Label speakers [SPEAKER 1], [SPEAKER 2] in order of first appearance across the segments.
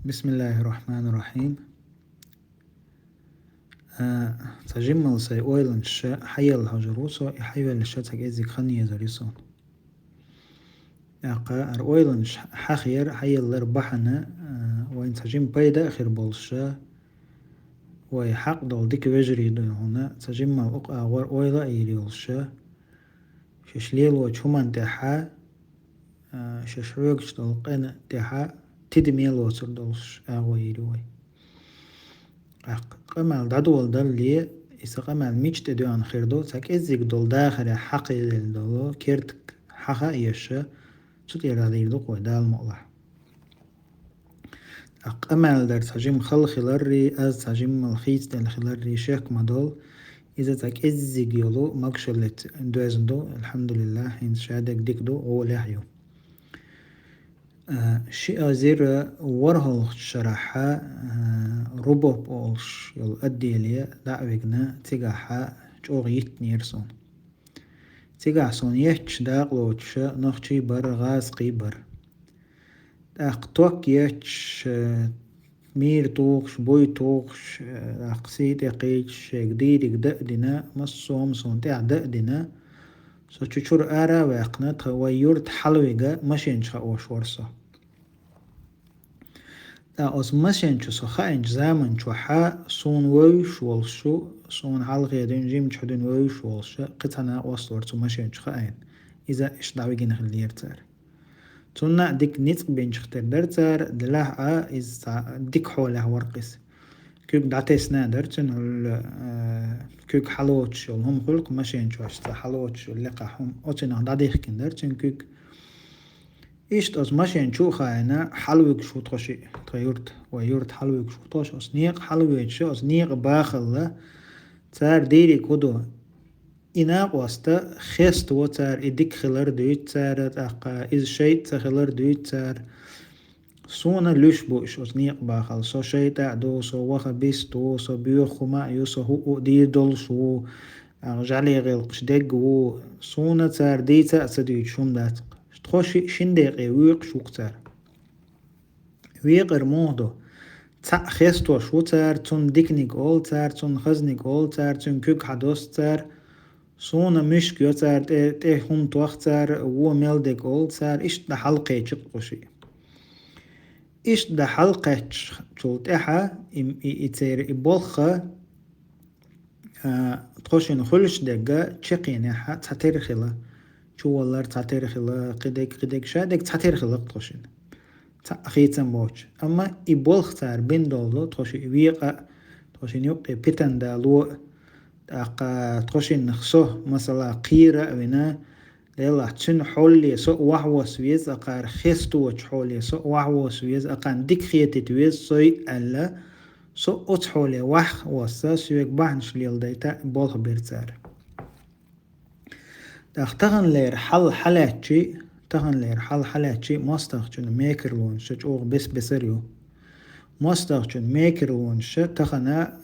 [SPEAKER 1] بسم الله الرحمن الرحيم. تجمل سي اويلن حيا الهجروسو يحيا للشتك ازيك خنية زريسون اقا اويلن حخير حيا الاربحنا وين تجم بيدا اخر بولشا ويحق دول ديك وجري دون هنا تجمل اقا ور اويلا ايريولشا ششليل وشومان تحا ششروكش دول قنا تحا تدميل وصر دولش اغويري قمال دادول دالي إسا قمال ميش تدوان خيردو ساك إزيك دول داخل حقي دولو كيرتك حقا إيشا تطير عليه دو قوي دال مؤلح قمال دار تجيم خل خلاري أز تجيم الخيط دال خلاري شيك مدول إذا تاك إزيك يولو مكشلت دوازن دو الحمد لله إن شادك ديك دو هو لاحيو شيء زير ورهل شرحة ربو بولش يل أدي لي دعوكنا تيجاحا جوغيت نيرسون تيجاحسون يحش داقلوش نخشي بر غاز قيبر أقتوك يحش مير توقش بوي توقش أقسيت يقيتش جديد دقدنا مصوم صون تاع دقدنا سو تشور آرا واقنات ويورت حلويجا ماشينش خاوش ورصة تا أز ماشينش سو خاينش زامن حا صون ويش والشو صون حلقي دين جيم تحدين ويش والش قطعنا وصلور تو ماشينش خاين إذا إش دعوي نخلير تار تونا ديك نيتق بينش اختر درتار دلاها إز ديك حوله ورقس كيك دعتيس نادر تنهل كيك حلوتش هم خلق ماشينش واشتا حلوتش اللقاهم أتنا دعديخ كندر تن كيك إيشت أز ماشين شو خاينا حلوك شو تخشي تغيرت ويورت حلوك شو توش أصنيق حلوك شو أصنيق باخل تار ديري كودو إناق واستا خيست و تار إديك خلر دويت تار أقا إز شيت تخلر دويت تار سونا لوش بوش أصنيق باخل سو شيت أعدو سو وخا بيستو سو بيوخو ما يوسو هو دي دول شو أغجالي غيلقش ديقو سونا تار ديتا أسدويت شوم داتق تخوشي شندقي ويق شوكتار ويق رموهدو تا خيستو شوتار تون ديكنيك أولتار تون خزنيك أولتار تون كوك حدوستار سونا مشك يوتار تي هم توختار وو ميلدك أولتار إيش دا حلقة تشقوشي إيش دا حلقة تشولت إحا إتير إبولخة تخوشي نخلش دقا تشقين إحا تحتير خلا شو والله تعتير خلا قدك شادك تعتير خلا تخشين تأخيت موش أما يبول اختار بين دولو تخشي ويقا تخشين يبقى بيتن دالو أقا تخشين نخصه مثلا قيرة ونا ليلا تشن حولي سو وحوس ويز أقا رخيستو وش حولي سو وحوس ويز أقا ديك خيتي تويز سوي ألا سو أتحولي وح وسا سويك بحنش ليل دايتا بولخ بيرتار تغن لير حل حلاتشي مستغجن ميكرلون شج اوغ بسريو مستغجن ميكرلون تغنا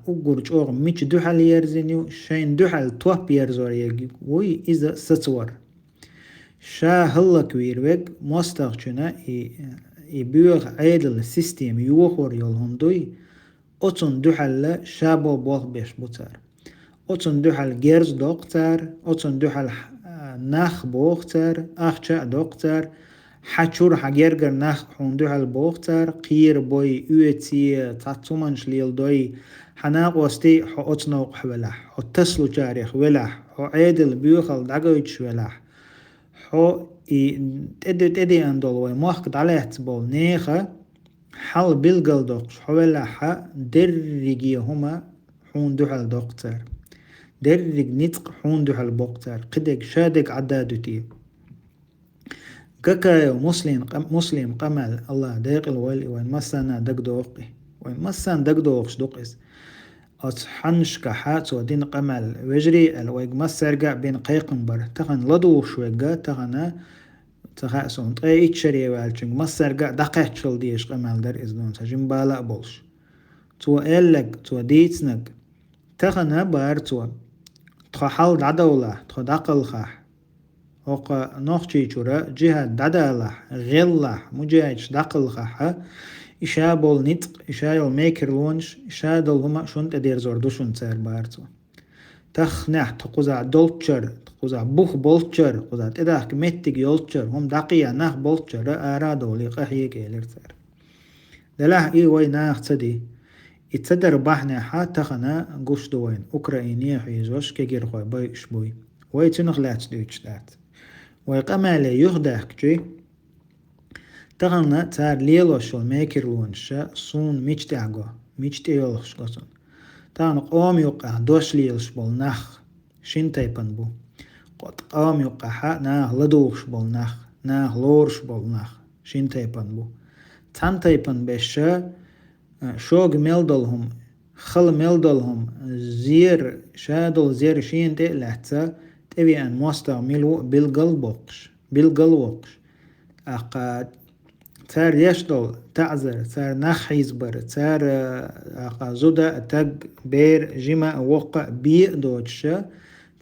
[SPEAKER 1] اوغرج اوغ ميش دوحل يرزينيو شين دوحل توب يرزور يجي وي إذا ستور شا هلك ويرويق مستغجن بيوغ عيدل سيستيم يوخور يولهم دوي أتون دوحل شابو بوغ بيش بوتار أتون دوحل جيرز دكتور أتون دوحل نخ بوختر أخشى دكتور حشور حجرجر نخ حون دوحل بوختر قير بوي أوتي تعطومنش ليل دوي حناق وستي حو أتنوق حولح حو تسلو جاريخ ولح حو عيدل بيوخل دعويتش ولح حو تدي أندول وموحكد عليه تبول نيخة حل بلغل دوقش حولح درجي هما حون دوحل دكتور درج نتق حون دوحل بوقتار قدك شادك عدادتي كاكا مسلم قمل الله داق الولي وين مسانا دق دوقي وين مسان دق دوقش دوقس أصحنش كحات ودين قمل وجري الويق مسرقع بين قيقنبر تغن لدوش ويقا تغنا تغاسون تغي اتشري والجنگ مسرقع دقيت شل ديش قمل در إزدون سجن بالا بولش تو إلق تو ديتنك تغنا بار تو تخحل دعدولة تخدقل خح وقا نوخشي چورا جهة دعدالة غلة مجايش دقل خح إشا بول نطق إشا يول ميكر لونش إشا دول هما شونت أدير زور دوشون تسار بارتو تخنح تقوزع دولتشر تقوزع بوخ بولتشر قوزع تداخ متك يولتشر هم دقيا ناخ بولتشر آرادو لي قحيك إليرتر دلاه إي وي ناخ تدي يتصدر بحنا حات تخنا قوش دوين أوكرانيا حيزوش كجير خوي باي إشبوي وي تنخ لاتش دويتشتات ويقامالي يخداك جي تغنى تار ليلوش والميكر لونشا صون ميجتعقو ميجتعيولش قصن تغنى قوم يوقع دوش ليلش بول نخ شين تايبن بو قد قوم يوقع حا ناه لدوش بول نخ ناه لورش بول نخ شين تايبن بو تان تايبن بشا شوق ميلدلهم خل ميلدلهم زير شادل زير شين تقلعتا تبي أن مستعملو بالقلبوقش أقا تار يشتل تعذر تار نخ يزبر تار أقا زودا تق بير جمع وقع بي دوتشا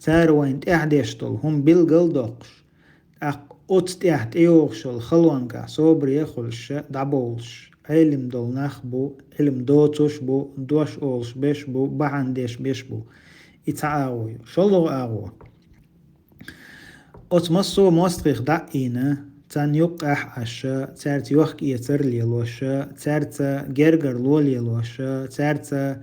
[SPEAKER 1] تار وين تحد يشتل هم بالقلدوقش أق أتت تحت إيوغشل خلوانكا صوبر يخلش دعبولش علم دول نخ بو علم دوتوش بو دوش أولش بيش بو بعنديش بيش بو إتعاوي شلو آغو أتمسو مستغيخ دعينا تان يقح عشا تارت يوخك يتر ليلوشا تارت جرجر لولي لوشا تارت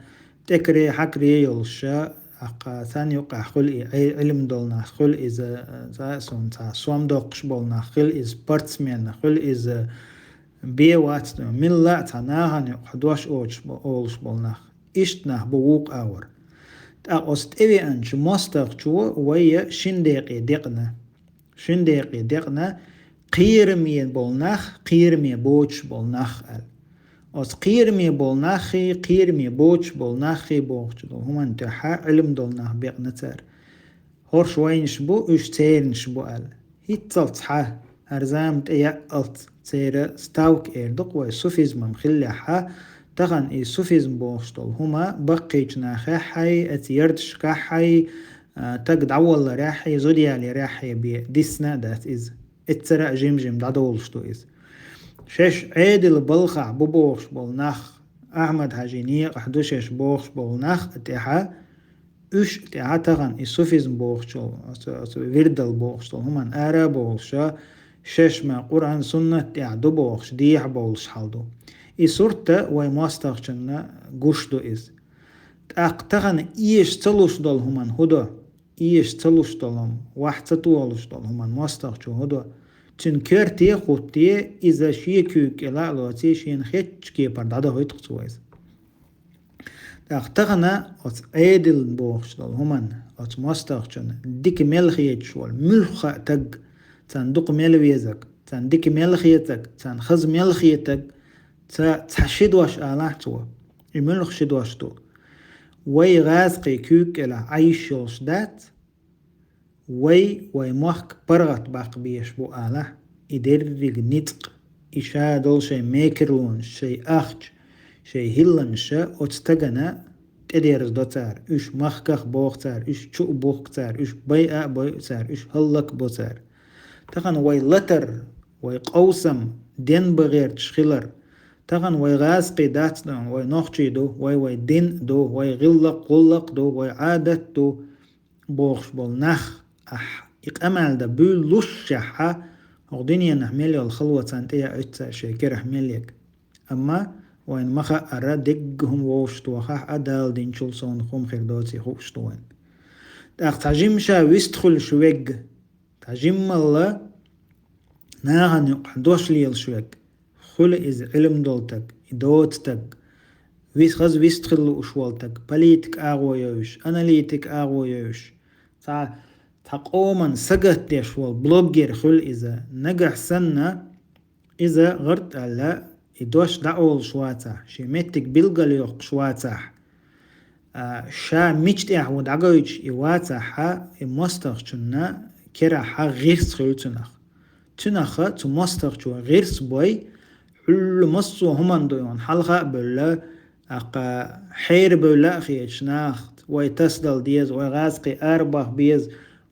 [SPEAKER 1] تكري حكري يلشا أقا تان يقح خلقي علم دولنا خل إذا سون تا سوام دوقش بولنا خل إز بارتسمين خل إز بيوات من لا تناهن يقحدوش أولش بولنا إشتنا بووق أور تا أستوي أنش مستغشو ويا شندقي دقنا قيرمي بولناخ قيرمي بوش بولناخ أس قيرمي بولناخي قيرمي بوش بولناخي بوش هم انتحا علم دولناخ بيقنتر هورش وينش بو اش تيرنش بو هيتصلت حا هرزام تأيا ألت تيرا ستاوك إيردق وي سوفيزم مخلي حا تغن إي سوفيزم بوشتول هما بقيج ناخي حي أتيردش كحي تقد عوال راحي زوديالي راحي بي ديسنا دات إز اتسرق جيم دادولشتو إز شش عيدل بلخع ببوخش بولناخ أحمد هاجينيق أحدوشش بوخش بولناخ اتحا اش اتحا تغن إي سوفيزم بوخشو ويردل بوخشتو همان آرا بوخشا شش ما قرآن سنة تعدو بوخش ديح بولش حالدو إي صورتا وي ماستغشنا قوشدو إز تغن إيش تلوش دول همان هدو إيش تلوش دولهم واحد تطولش دول همان ماستغشو هدو تنكر تي خوتي إذا شي كيوك إلا لوتي شين خيتش كي بردادا هوي تقصويز تغنا أت عيدل بوخش دول همان أت ماستغشن ديك ملخيتش والملخة تق تندق ملويزك تنديك ملخيتك تنخز ملخيتك تحشدوش آلاتوا الملخ شدوشتو وي غازقي كيوك إلا عيشوش دات وي محك برغت باق بيش بو آله إدرق نطق إشا دول شي ميكرون شي أخج شي هلنشا أتستغنا تديرز دوتار إش مخكخ بوختار إش چو بوختار إش بيئة بوختار إش هلك بوتار تغن وي لتر وي قوسم دين بغير تشخيلر تغن وي غازقي دات دون وي نوخشي دو وي دين دو وي غلق دو وي عادت دو بوخش بول نخ إقامل دا بول لشحة أغدينيا نحملي الخلوة تانتيا أتسا شاكر أحمليك أما وين مخا أرى دقهم ووشتو وخاح أدال دين شلسون خوم خير دوتي خوشتوين تاق تاجيم شا ويستخل شويق تاجيم الله ناغن يقحدوش ليل شويق خل إز علم دولتك إدوتتك خز ويستخل أشوالتك بليتك آغو يوش أناليتك آغو يوش تقوما سقط يشوال بلوجر خل إذا نجح سنة إذا غرت على إدوش دعول شواتح شمتك بلغل يوق شواتح شا مجتح ودعوش إواتح مستخشنا كراحة غيرس خل تنخ تمستخشوا غيرس بوي حل مصو همان دويون حلقة بلا أقا حير بلا خيش ناخت ويتسدل ديز ويغازقي أربح بيز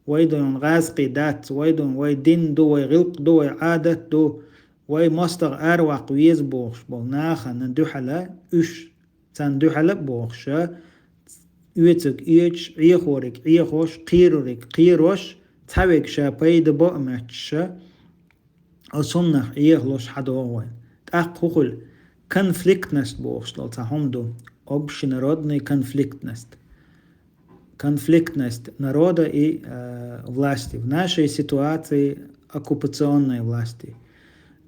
[SPEAKER 1] ويدون غازقي دات ويدون ويدين دو ويغلق دو ويعادت دو وي مصدر أروق ويز بوخش بولناخ ندوحلا إش تان دوحلا بوخشا يوتك إيش عيخورك عيخوش قيرورك قيروش تاويك شا بايد بوأمتشا أصنخ عيخلوش حدوين تأقوخل конфликт نست بوخش لو تاهم دو общенародный конфликт نست конфликтность народа и власти. В нашей ситуации оккупационной власти.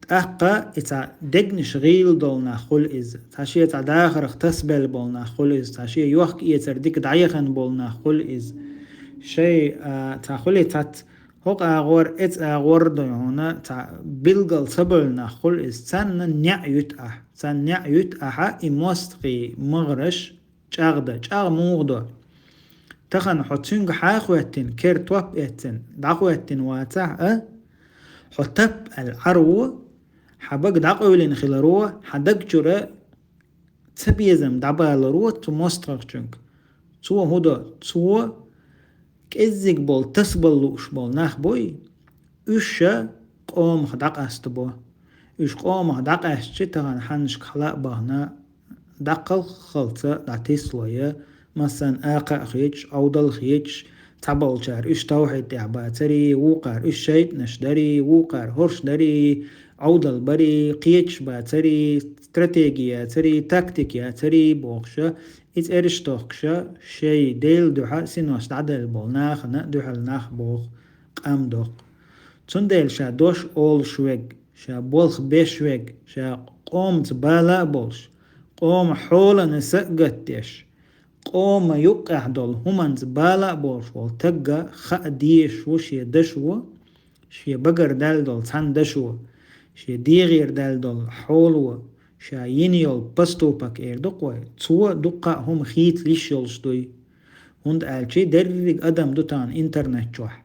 [SPEAKER 1] تأقى إتا دقن شغيل دول ناخل إز تاشي إتا داخر اختصبل بول ناخل إز تاشي يوحك إيتر ديك دعيخن بول ناخل إز شيء تاخلي تات هوق أغور إت أغور دو هنا تا بلغل سبل ناخل إز تان نعيوت تان نعيوت إموستقي مغرش جاغ موغدو تخن حتسنج حاخوتين كير توب إتن دعوتين واتع حتب العرو حبق دعولين خلروه حدق جرى تبيزم دعبالروه تمسترجنج تو هدا تو كإزيك بول تسبلوش بول ناخ بوي إشا قوم خدق أستبو إش قوم خدق أستشي تغن حنش خلاق بهنا دقل خلطة دعتيسلوية مثلا آقا خيج أودل خيج تبال شار إش توحيد إعباتري وقار إش شيط نشدري وقار هرش دري أودل بري قيج باتري استراتيجية تري تكتيكية تري بوخشة إت إرش توخشة شي ديل دوحة سينوش دعدل بولناخ دوحل ناخ بوخ قام دوخ تندل شا دوش أول شويق شا بولخ بيشويق شا قوم تبالا بولش قوم حولا نسقتش قوم يقع دول همان زبالة بولش والتقى خا ديش وشي دشو شي بقر دال دول تان دشو شي ديغير دال دول حولو شا ينيول بستو باك اير دقوي تسوى دقا هم خيت ليش يلشدوي هند آلشي دريق أدم دوتان انترنت جوح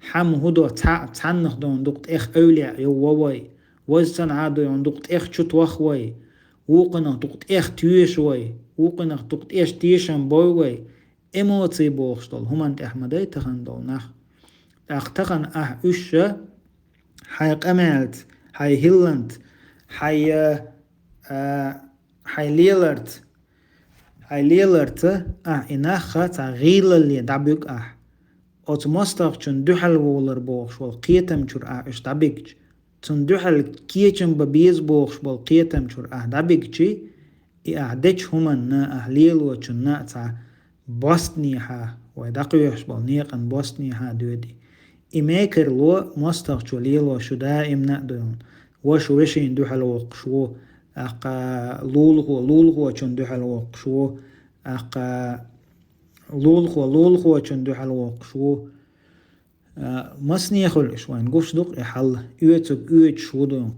[SPEAKER 1] حم هدو تعنخ دون دقت اخ أولياء يووي وزتن عادو يون دقت اخ چوت وخوي وقنخ دقت اخ تيوشوي وقنخ دقت اخ تيشن بوي اموتي بوخشتل همان احمدي تخن دول نخ اختخن اشا حي قمالت حي هيلند حي ليلرت إناخا تا غيل اللي دعبيك أوت مستغشن دوحل وولر بوخش والقيتم شر إش دعبيكش تن دوحل كيتم ببيز بوخش والقيتم شر دعبيكشي إعدتش هما ليل وشن تا بوسنيها ودقيوش بالنيقن بوسنيها دودي إماكر لو مستغشو ليل وشو دائم نقدون وشو وشين دوحل وقشو لولغو چون دوحل وقشو لولغو چون دوحل وقشو مسني خلش وين قوش دق يحل يوتك شو دون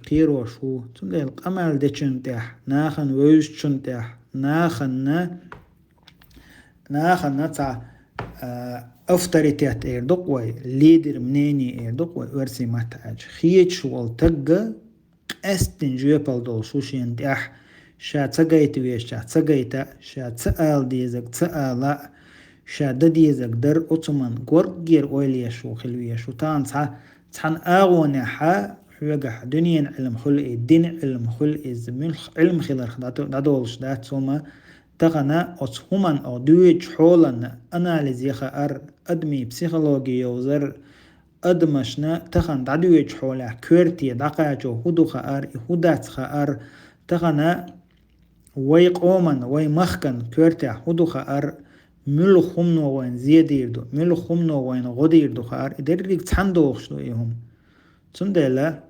[SPEAKER 1] قيرو شو تندل القمل دي چنتح ناخن ويش چنتح ناخن تا أفتريتيات إيردق وي ليدر منيني إيردق وي ورسي محتاج خيج والتقى أستن جوبال دول سوشين ديح شا تقايت ويش شا تقايتا شا تقال ديزك تقالا شا دديزك در أطمان قرقير ويليشو خلويشو تان آغوني حا حوغح دنيا علم خلقي الدين علم خلقي علم خلق دادولش دات سوما تغنى أصهمان أو دويج حولا أناليز يخا أدمي بسيخولوجي يوزر أدمشنا تخن دعويج حولا كورتي دقاجو هدو خار هدات خار تغنى وي قوما وي مخكن كورتي هدو خار ملو خمنو وين زيديردو ملو خمنو وين غديردو خار إدريك تحندوخشدو إيهم تندلا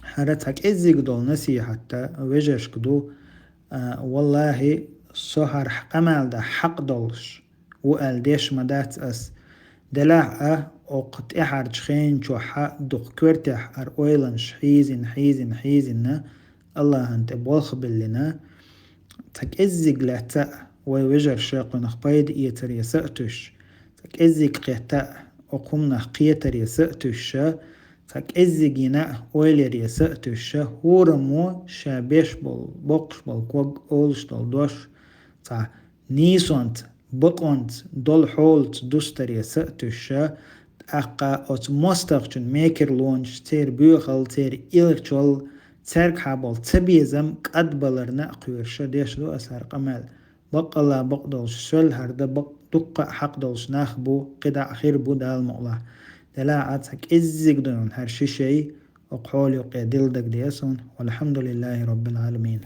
[SPEAKER 1] حرتك إزيق دول نسي حتى وجرش كدو والله سهر قمال ده حق دولش وقال ديش مدات أس دلاع وقت إحر شخين شو حق دق كورتح أويلنش حيزن الله أنت بولخ بلنا تك إزيق لهتا ويوجر شاق نخبايد إيتر يسأتش تك إزيق قيتا وقمنا قيتر يسأتش تك إزيق يناء ويلر يسأتش هورمو شابيش بقش بالكوغ أولش دوش تا نيسونت بقونت دول حولت دوستر يسأتش أقا أوت مستقشن ميكر لونش تير بيوخل تير إلكترول تيرك حابل تبيزم قد بلرنا قويرش ديش دو أسهر قمال بق الله بق دولش سول هرده بق دقة حق دولش ناخبو قدع أخير بو دال مقلا دلا عاتك إزيق دون هرشي شي وقحولي وقيديل دك ديسون والحمد لله رب العالمين.